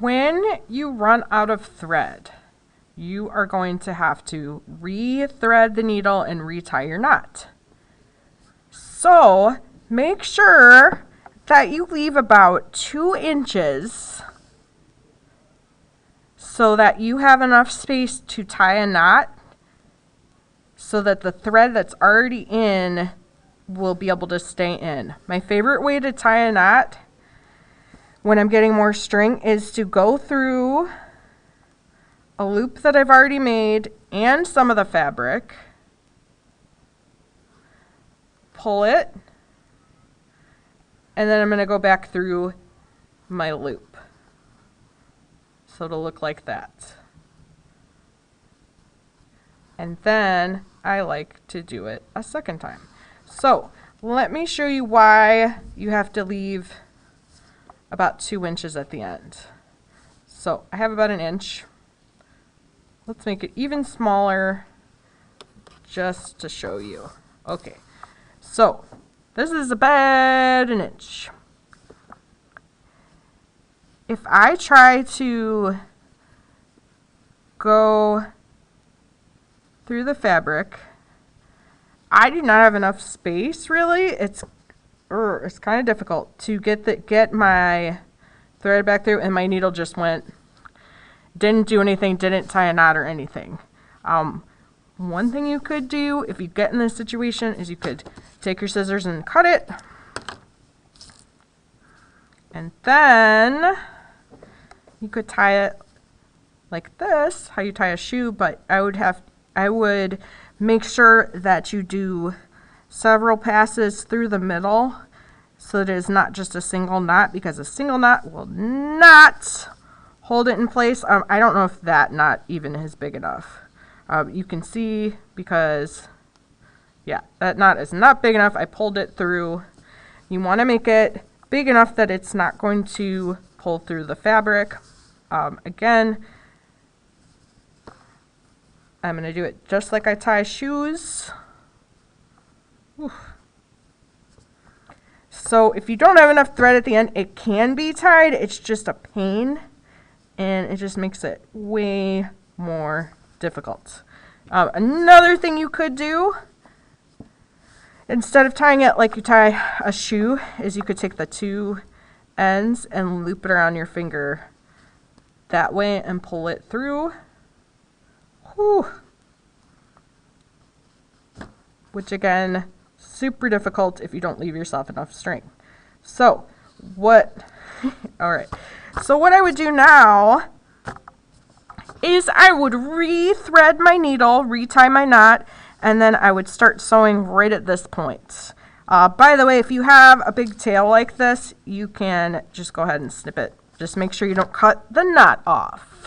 when you run out of thread, you are going to have to re-thread the needle and retie your knot. So make sure that you leave about 2 inches so that you have enough space to tie a knot so that the thread that's already in will be able to stay in. My favorite way to tie a knot when I'm getting more string is to go through a loop that I've already made and some of the fabric, pull it, and then I'm going to go back through my loop. So it'll look like that. And then I like to do it a second time. So let me show you why you have to leave about 2 inches at the end. So I have about 1 inch. Let's make it even smaller just to show you. Okay, so this is about 1 inch. If I try to go through the fabric, I do not have enough space really. It's kind of difficult to get my thread back through, and my needle just didn't do anything, didn't tie a knot or anything. One thing you could do if you get in this situation is you could take your scissors and cut it, and then you could tie it like this, how you tie a shoe, but I would make sure that you do several passes through the middle so that it is not just a single knot, because a single knot will not hold it in place. I don't know if that knot even is big enough. You can see, because yeah, that knot is not big enough. I pulled it through. You want to make it big enough that it's not going to pull through the fabric. Again, I'm going to do it just like I tie shoes. Oof. So if you don't have enough thread at the end, it can be tied. It's just a pain, and it just makes it way more difficult. Another thing you could do, instead of tying it like you tie a shoe, is you could take the 2 ends and loop it around your finger that way and pull it through. Whew. Which again, super difficult if you don't leave yourself enough string. So all right. So what I would do now is I would re-thread my needle, retie my knot, and then I would start sewing right at this point. By the way, if you have a big tail like this, you can just go ahead and snip it. Just make sure you don't cut the knot off.